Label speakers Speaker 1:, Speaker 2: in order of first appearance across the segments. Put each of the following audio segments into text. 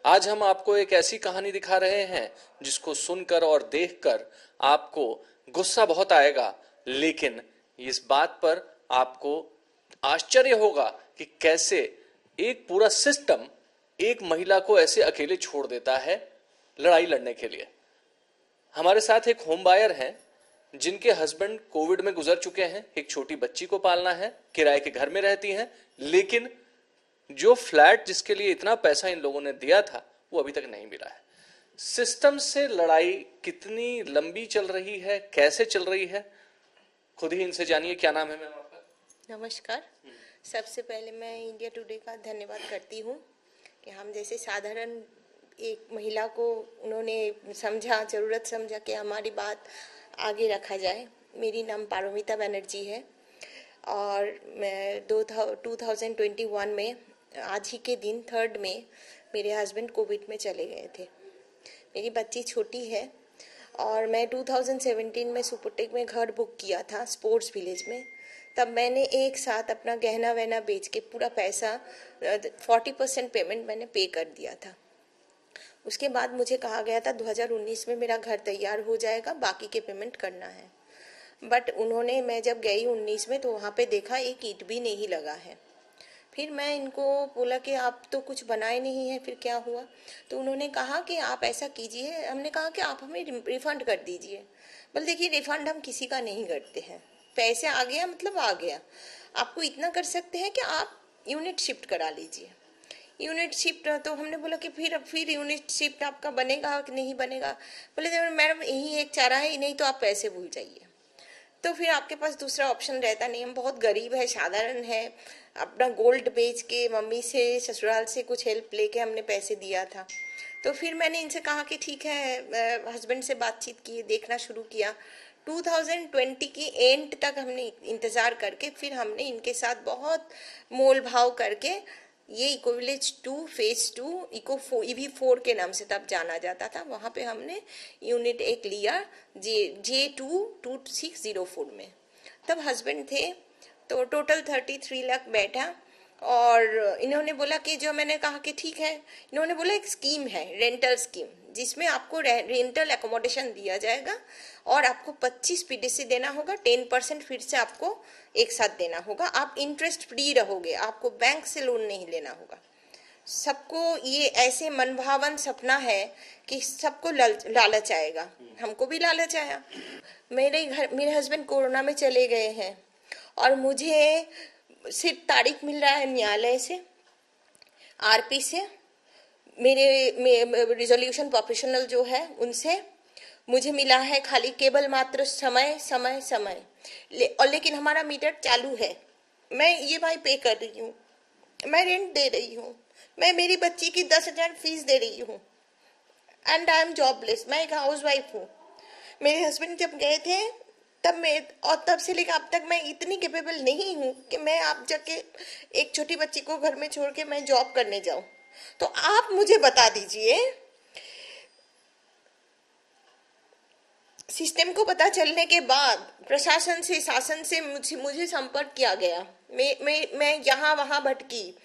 Speaker 1: आज हम आपको एक ऐसी कहानी दिखा रहे हैं जिसको सुनकर और देखकर आपको गुस्सा बहुत आएगा, लेकिन इस बात पर आपको आश्चर्य होगा कि कैसे एक पूरा सिस्टम एक महिला को ऐसे अकेले छोड़ देता है लड़ाई लड़ने के लिए। हमारे साथ एक होम बायर हैं जिनके हस्बैंड कोविड में गुजर चुके हैं, एक छोटी बच्ची को पालना है, किराए के घर में रहती हैं, लेकिन जो फ्लैट जिसके लिए इतना पैसा इन लोगों ने दिया था वो अभी तक नहीं मिला है। सिस्टम से लड़ाई कितनी लंबी चल रही है, कैसे चल रही है, खुद ही इनसे जानिए। क्या नाम है मैम आपका? नमस्कार।
Speaker 2: सबसे पहले मैं इंडिया टुडे का धन्यवाद करती हूँ कि हम जैसे साधारण एक महिला को उन्होंने समझा, ज़रूरत समझा कि हमारी बात आगे रखा जाए। मेरी नाम पारोमिता बनर्जी है और मैं 2021 में आज ही के दिन 3 में मेरे हस्बैंड कोविड में चले गए थे। मेरी बच्ची छोटी है और मैं 2017 में सुपुटेक में घर बुक किया था स्पोर्ट्स विलेज में। तब मैंने एक साथ अपना गहना वहना बेच के पूरा पैसा 40% पेमेंट मैंने पे कर दिया था। उसके बाद मुझे कहा गया था 2019 में मेरा घर तैयार हो जाएगा, बाकी के पेमेंट करना है। बट उन्होंने, मैं जब गई 19 में तो वहाँ पे देखा एक ईंट भी नहीं लगा है। फिर मैं इनको बोला कि आप तो कुछ बनाए नहीं है, फिर क्या हुआ? तो उन्होंने कहा कि आप ऐसा कीजिए। हमने कहा कि आप हमें रिफ़ंड कर दीजिए। बोले देखिए, रिफ़ंड हम किसी का नहीं करते हैं, पैसे आ गया मतलब आ गया। आपको इतना कर सकते हैं कि आप यूनिट शिफ्ट करा लीजिए। यूनिट शिफ्ट, तो हमने बोला कि फिर यूनिट शिफ्ट आपका बनेगा कि नहीं बनेगा? बोले मैडम यही एक चारा है, नहीं तो आप पैसे भूल जाइए। तो फिर आपके पास दूसरा ऑप्शन रहता नहीं। हम बहुत गरीब है, साधारण है, अपना गोल्ड बेच के मम्मी से ससुराल से कुछ हेल्प लेके हमने पैसे दिया था। तो फिर मैंने इनसे कहा कि ठीक है, हस्बैंड से बातचीत की, देखना शुरू किया। 2020 की एंड तक हमने इंतज़ार करके फिर हमने इनके साथ बहुत मोल भाव करके ये इको विलेज 2 फेज 2 EV4 के नाम से तब जाना जाता था, वहाँ पे हमने यूनिट एक लिया J22604 में। तब हस्बैंड थे तो टोटल 33 लाख बैठा। और इन्होंने बोला कि जो मैंने कहा कि ठीक है, इन्होंने बोला एक स्कीम है, रेंटल स्कीम, जिसमें आपको रेंटल एकोमोडेशन दिया जाएगा और आपको 25 PDC देना होगा, 10% फिर से आपको एक साथ देना होगा। आप इंटरेस्ट फ्री रहोगे, आपको बैंक से लोन नहीं लेना होगा। सबको ये ऐसे मनभावन सपना है कि सबको लालच आएगा। हमको भी लालच आया। मेरे हस्बैंड कोरोना में चले गए हैं और मुझे सिर्फ तारीख मिल रहा है न्यायालय से, आरपी से, मेरे रिजोल्यूशन प्रोफेशनल जो है उनसे मुझे मिला है खाली केवल मात्र समय समय समय। लेकिन हमारा मीटर चालू है, मैं EMI पे कर रही हूँ, मैं रेंट दे रही हूँ, मैं मेरी बच्ची की 10,000 फीस दे रही हूँ एंड आई एम जॉबलेस। मैं एक हाउस वाइफ हूँ। मेरे हस्बैंड जब गए थे तब से लेकर अब तक मैं इतनी कैपेबल नहीं हूँ कि मैं आप जाके एक छोटी बच्ची को घर में छोड़ के मैं जॉब करने जाऊँ। तो आप मुझे बता दीजिए, सिस्टम को पता चलने के बाद प्रशासन से, शासन से मुझे संपर्क किया गया। मैं यहाँ वहाँ भटकी,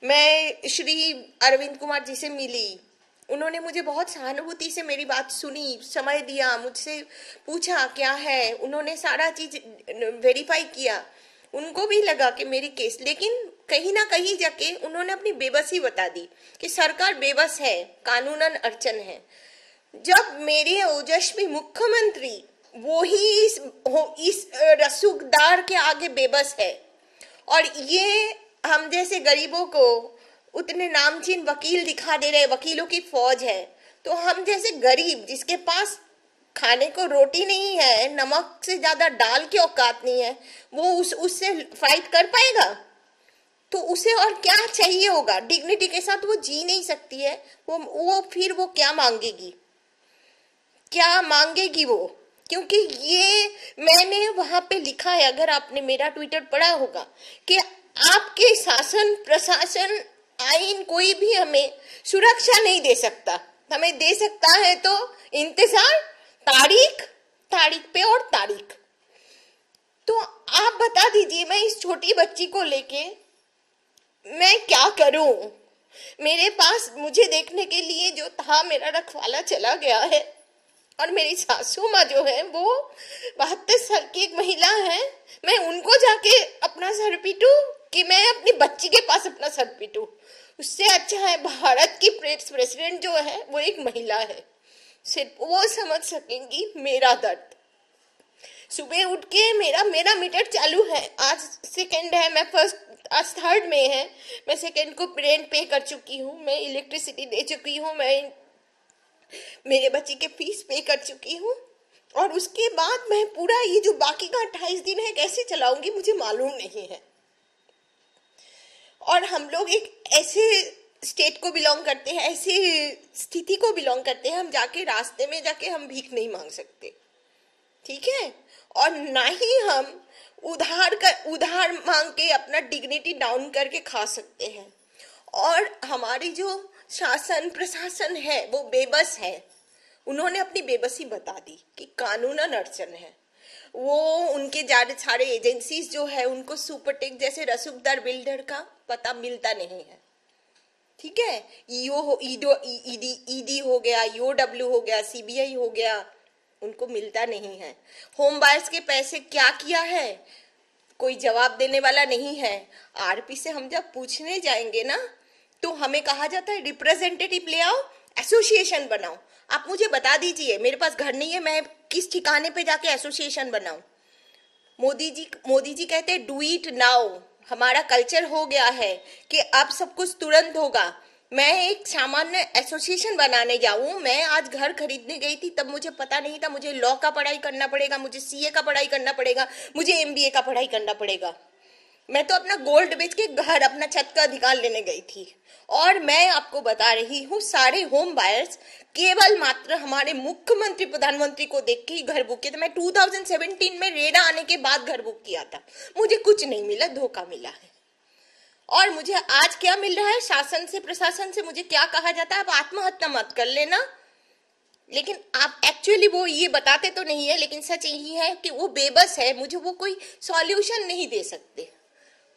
Speaker 2: मैं श्री अरविंद कुमार जी से मिली। उन्होंने मुझे बहुत सहानुभूति से मेरी बात सुनी, समय दिया, मुझसे पूछा क्या है। उन्होंने सारा चीज वेरीफाई किया। उनको भी लगा कि मेरी केस, लेकिन कहीं ना कहीं जाके उन्होंने अपनी बेबसी बता दी कि सरकार बेबस है, कानूनन अड़चन है। जब मेरे ओजस्वी मुख्यमंत्री वो ही इस रसूखदार के आगे बेबस है और ये हम जैसे गरीबों को उतने नामचीन वकील दिखा दे रहे, वकीलों की फौज है, तो हम जैसे गरीब जिसके पास खाने को रोटी नहीं है, नमक से ज्यादा दाल की औकात नहीं है, वो उससे फाइट कर पाएगा? तो उसे और क्या चाहिए होगा? डिग्निटी के साथ वो जी नहीं सकती है। वो फिर वो क्या मांगेगी, क्या मांगेगी वो? क्योंकि ये मैंने वहां पे लिखा है, अगर आपने मेरा ट्विटर पढ़ा होगा, कि आपके शासन, प्रशासन, आइन कोई भी हमें सुरक्षा नहीं दे सकता। हमें दे सकता है तो इंतजार, तारीख, तारीख पे और तारीख। तो आप बता दीजिए, मैं इस छोटी बच्ची को लेके मैं क्या करूं? मेरे पास मुझे देखने के लिए जो था मेरा रखवाला चला गया है, और मेरी सासू माँ जो है वो 72 साल की एक महिला है। मैं उनको जाके अपना सर पीटूं कि मैं अपनी बच्ची के पास अपना सर पीटूं? उससे अच्छा है भारत की प्रेसिडेंट जो है वो एक महिला है, सिर्फ वो समझ सकेंगी मेरा दर्द। सुबह उठ के मेरा मेरा मीटर चालू है, आज सेकंड है, मैं फर्स्ट आज थर्ड में है, मैं सेकंड को रेंट पे कर चुकी हूँ, मैं इलेक्ट्रिसिटी दे चुकी हूँ, मैं मेरे बच्चे के फीस पे कर चुकी हूँ, और उसके बाद मैं पूरा ये जो बाकी का 28 दिन है कैसे चलाऊंगी मुझे मालूम नहीं है। और हम लोग एक ऐसे स्टेट को बिलोंग करते हैं, ऐसी स्थिति को बिलोंग करते हैं, हम जाके रास्ते में जाके हम भीख नहीं मांग सकते, ठीक है? और ना ही हम उधार मांग के अपना डिग्निटी डाउन करके खा सकते हैं। और हमारी जो शासन प्रशासन है वो बेबस है, उन्होंने अपनी बेबसी बता दी कि कानूनन अड़चन है। वो उनके सारे एजेंसीज जो है उनको सुपरटेक जैसे रसूखदार बिल्डर का पता मिलता नहीं है, ठीक है? ईडी हो गया, ईओडब्ल्यू हो गया, सीबीआई हो गया, उनको मिलता नहीं है। होम बायर्स के पैसे क्या किया है कोई जवाब देने वाला नहीं है। आरपी से हम जब पूछने जाएंगे ना तो हमें कहा जाता है रिप्रेजेंटेटिव ले आओ, एसोसिएशन बनाओ। आप मुझे बता दीजिए, मेरे पास घर नहीं है, मैं किस ठिकाने पे जाके एसोसिएशन बनाऊं? मोदी जी कहते हैं डू इट नाउ। हमारा कल्चर हो गया है कि अब सब कुछ तुरंत होगा। मैं एक सामान्य एसोसिएशन बनाने जाऊं, मैं आज घर खरीदने गई थी तब मुझे पता नहीं था मुझे लॉ का पढ़ाई करना पड़ेगा, मुझे सीए का पढ़ाई करना पड़ेगा, मुझे एमबीए का पढ़ाई करना पड़ेगा। मैं तो अपना गोल्ड बेच के घर अपना छत का अधिकार लेने गई थी। और मैं आपको बता रही हूँ सारे होम बायर्स केवल मात्र हमारे मुख्यमंत्री प्रधानमंत्री को देख के ही घर बुक किए थे। मैं 2017 में रेरा आने के बाद घर बुक किया था, मुझे कुछ नहीं मिला, धोखा मिला है। और मुझे आज क्या मिल रहा है शासन से प्रशासन से? मुझे क्या कहा जाता है, आप आत्महत्या मत कर लेना, लेकिन आप एक्चुअली वो ये बताते तो नहीं है, लेकिन सच यही है कि वो बेबस है, मुझे वो कोई सॉल्यूशन नहीं दे सकते,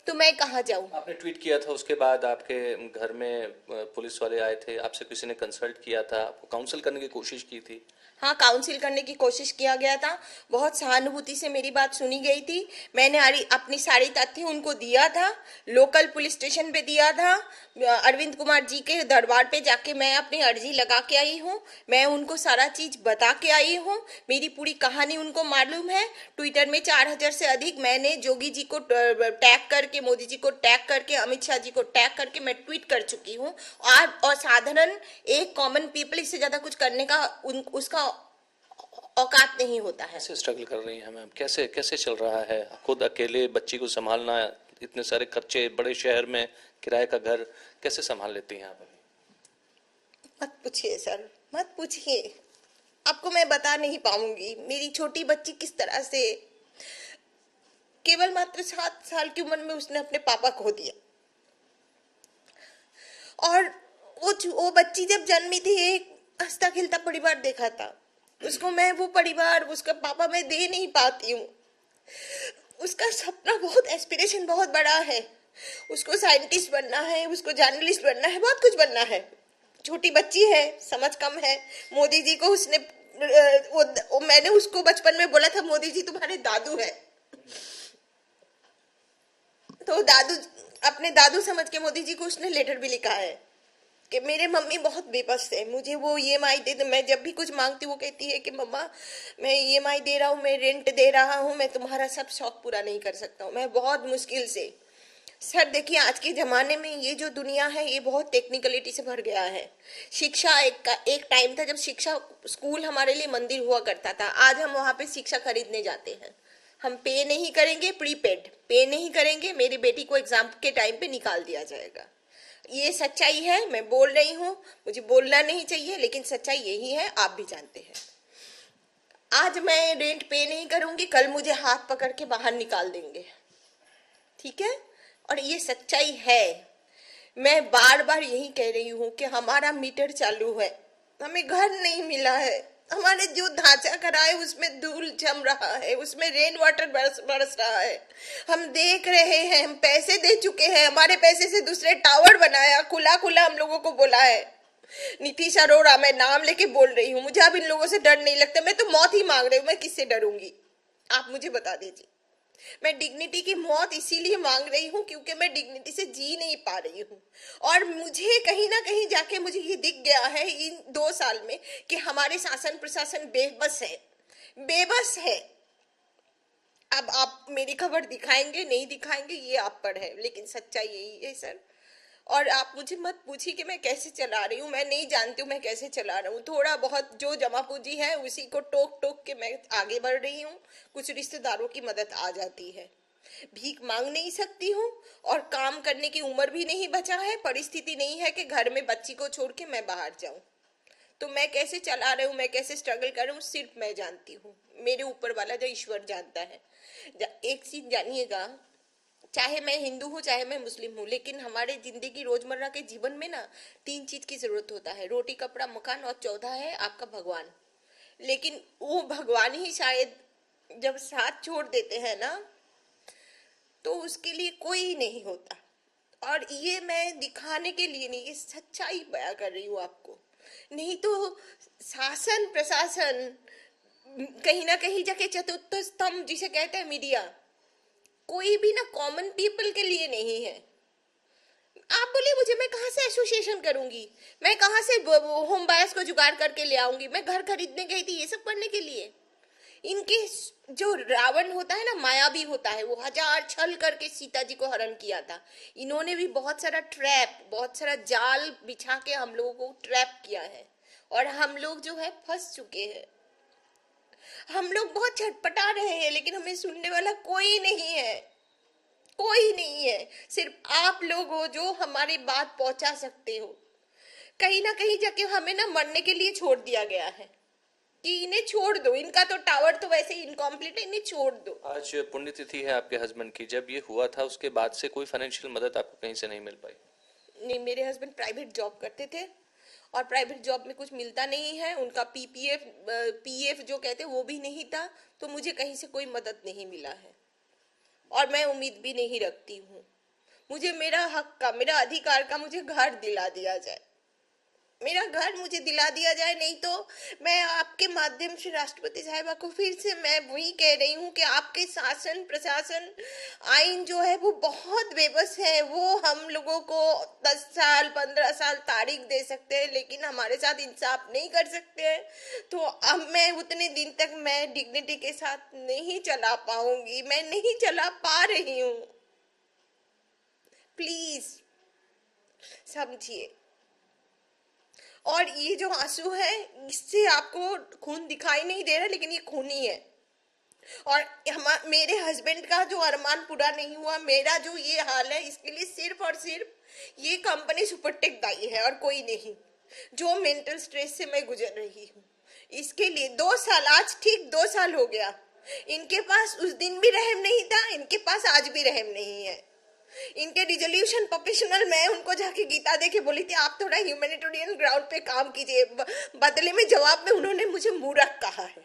Speaker 2: तो मैं कहाँ जाऊँ?
Speaker 1: आपने ट्वीट किया था, उसके बाद आपके घर में पुलिस वाले आए थे, आपसे किसी ने कंसल्ट किया था, आपको काउंसिल करने की कोशिश की थी?
Speaker 2: हाँ, काउंसिल करने की कोशिश किया गया था, बहुत सहानुभूति से मेरी बात सुनी गई थी। मैंने अपनी सारी तथ्य उनको दिया था, लोकल पुलिस स्टेशन पे दिया था, अरविंद कुमार जी के दरबार पे जाके मैं अपनी अर्जी लगा के आई हूँ, मैं उनको सारा चीज बता के आई हूँ, मेरी पूरी कहानी उनको मालूम है। ट्विटर में 4000 से अधिक मैंने योगी जी को टैग करके, मोदी जी को टैग करके, अमित शाह जी को टैग करके मैं ट्वीट कर चुकी हूँ। और साधारण एक कॉमन पीपल इससे ज्यादा कुछ करने का उसका औकात नहीं होता है।
Speaker 1: कैसे स्ट्रगल कर रही हैं मैम, कैसे कैसे चल रहा है? खुद अकेले बच्ची को संभालना, इतने सारे खर्चे, बड़े शहर में किराए का घर, कैसे संभाल लेती हैं आप?
Speaker 2: मत पूछिए सर, मत पूछिए, आपको मैं बता नहीं पाऊंगी मेरी छोटी बच्ची किस तरह से केवल मात्र 7 साल की उम्र में उसने अपने पापा खो दिया। और वो बच्ची जब जन्मी थी एक हंसता खिलता परिवार देखा था, उसको मैं वो परिवार, उसका पापा मैं दे नहीं पाती हूँ। उसका सपना बहुत, एस्पिरेशन बहुत बड़ा है, उसको साइंटिस्ट बनना है, उसको जर्नलिस्ट बनना है, बहुत कुछ बनना है। छोटी बच्ची है, समझ कम है। मोदी जी को उसने मैंने उसको बचपन में बोला था मोदी जी तुम्हारे दादू है, तो दादू, अपने दादू समझ के मोदी जी को उसने लेटर भी लिखा है कि मेरे मम्मी बहुत बेबस है, मुझे वो ईएमआई दे दो। मैं जब भी कुछ मांगती वो कहती है कि मम्मा मैं ईएमआई दे रहा हूँ, मैं रेंट दे रहा हूँ, मैं तुम्हारा सब शौक पूरा नहीं कर सकता हूँ, मैं बहुत मुश्किल से। सर देखिए, आज के जमाने में ये जो दुनिया है ये बहुत टेक्निकलिटी से भर गया है। शिक्षा एक टाइम था जब शिक्षा, स्कूल हमारे लिए मंदिर हुआ करता था, आज हम वहाँ पे शिक्षा खरीदने जाते हैं। हम पे नहीं करेंगे, प्रीपेड पे नहीं करेंगे, मेरी बेटी को एग्जाम के टाइम पे निकाल दिया जाएगा। ये सच्चाई है, मैं बोल रही हूँ, मुझे बोलना नहीं चाहिए लेकिन सच्चाई यही है, आप भी जानते हैं। आज मैं रेंट पे नहीं करूंगी, कल मुझे हाथ पकड़ के बाहर निकाल देंगे, ठीक है? और ये सच्चाई है। मैं बार बार यही कह रही हूँ कि हमारा मीटर चालू है, हमें घर नहीं मिला है, हमारे जो ढांचा करा है उसमें धूल जम रहा है, उसमें रेन वाटर बरस रहा है। हम देख रहे हैं, हम पैसे दे चुके हैं, हमारे पैसे से दूसरे टावर बनाया, खुला खुला हम लोगों को बोला है। नीतीश अरोड़ा, मैं नाम लेके बोल रही हूँ, मुझे अब इन लोगों से डर नहीं लगता। मैं तो मौत ही मांग रही हूँ, मैं किससे डरूंगी? आप मुझे बता दीजिए। मैं डिग्निटी की मौत इसीलिए मांग रही हूँ क्योंकि मैं डिग्निटी से जी नहीं पा रही हूँ। और मुझे कहीं ना कहीं जाके मुझे ये दिख गया है इन 2 साल में कि हमारे शासन प्रशासन बेबस है, बेबस है। अब आप मेरी खबर दिखाएंगे नहीं दिखाएंगे ये आप पर है, लेकिन सच्चाई यही है सर। और आप मुझे मत पूछिए कि मैं कैसे चला रही हूँ, मैं नहीं जानती हूँ मैं कैसे चला रहा हूँ। थोड़ा बहुत जो जमा पूंजी है उसी को टोक टोक के मैं आगे बढ़ रही हूँ। कुछ रिश्तेदारों की मदद आ जाती है, भीख मांग नहीं सकती हूँ, और काम करने की उम्र भी नहीं बचा है। परिस्थिति नहीं है कि घर में बच्ची को छोड़ के मैं बाहर जाऊं। तो मैं कैसे चला रही हूँ, मैं कैसे स्ट्रगल कर रही हूँ, सिर्फ मैं जानती हूँ, मेरे ऊपर वाला जो ईश्वर जानता है। एक चीज जानिएगा, चाहे मैं हिंदू हूँ चाहे मैं मुस्लिम हूँ, लेकिन हमारे जिंदगी रोजमर्रा के जीवन में ना 3 चीज की जरूरत होता है, रोटी कपड़ा मकान, और चौथा है आपका भगवान। लेकिन वो भगवान ही शायद जब साथ छोड़ देते हैं ना तो उसके लिए कोई नहीं होता। और ये मैं दिखाने के लिए नहीं, ये सच्चाई बयां कर रही हूँ आपको। नहीं तो शासन प्रशासन कहीं ना कहीं जाके चतुर्थ स्तंभ जिसे कहते हैं मीडिया, कोई भी ना कॉमन पीपल के लिए नहीं है। आप बोलिए मुझे, मैं कहाँ से एसोसिएशन करूंगी, मैं कहाँ से होम बायर्स को जुगाड़ करके ले आऊंगी? मैं घर खरीदने गई थी ये सब करने के लिए। इनके जो रावण होता है ना, मायावी होता है, वो 1000 छल करके सीता जी को हरण किया था। इन्होंने भी बहुत सारा ट्रैप, बहुत सारा जाल बिछा के हम लोगों को ट्रैप किया है, और हम लोग जो है फंस चुके हैं। हम लोग बहुत छटपटा रहे हैं, लेकिन हमें सुनने वाला कोई नहीं है, कोई नहीं है। सिर्फ आप लोग हो जो हमारी बात पहुंचा सकते हो। कहीं ना कहीं जाके हमें ना मरने के लिए छोड़ दिया गया है कि इन्हें छोड़ दो, इनका तो टावर तो वैसे ही इनकम्प्लीट है, इन्हें छोड़ दो।
Speaker 1: आज पुण्यतिथि है आपके हस्बैंड की, जब ये हुआ था उसके बाद से कोई फाइनेंशियल मदद आपको कहीं से नहीं मिल पाई?
Speaker 2: नहीं, मेरे हस्बैंड प्राइवेट जॉब करते थे, और प्राइवेट जॉब में कुछ मिलता नहीं है। उनका पीएफ जो कहते हैं वो भी नहीं था, तो मुझे कहीं से कोई मदद नहीं मिला है, और मैं उम्मीद भी नहीं रखती हूँ। मुझे मेरा हक का, मेरा अधिकार का मुझे घर दिला दिया जाए, मेरा घर मुझे दिला दिया जाए। नहीं तो मैं आपके माध्यम से राष्ट्रपति साहिबा को फिर से मैं वही कह रही हूँ कि आपके शासन प्रशासन आइन जो है वो बहुत बेबस है। वो हम लोगों को 10 साल 15 साल तारीख दे सकते हैं, लेकिन हमारे साथ इंसाफ नहीं कर सकते हैं। तो अब मैं उतने दिन तक मैं डिग्निटी के साथ नहीं चला पाऊंगी, मैं नहीं चला पा रही हूँ। प्लीज समझिए। और ये जो आंसू है, इससे आपको खून दिखाई नहीं दे रहा, लेकिन ये खून ही है। और मेरे हस्बैंड का जो अरमान पूरा नहीं हुआ, मेरा जो ये हाल है, इसके लिए सिर्फ और सिर्फ ये कंपनी सुपरटेक दायी है और कोई नहीं। जो मेंटल स्ट्रेस से मैं गुजर रही हूँ, इसके लिए 2 साल, आज ठीक 2 साल हो गया। इनके पास उस दिन भी रहम नहीं था, इनके पास आज भी रहम नहीं है। इनके रिजोल्यूशन प्रोफेशनल, मैं उनको जाके गीता देके बोली थी आप थोड़ा ह्यूमैनिटेरियन ग्राउंड पे काम कीजिए, बदले में जवाब में उन्होंने मुझे मूर्ख कहा है।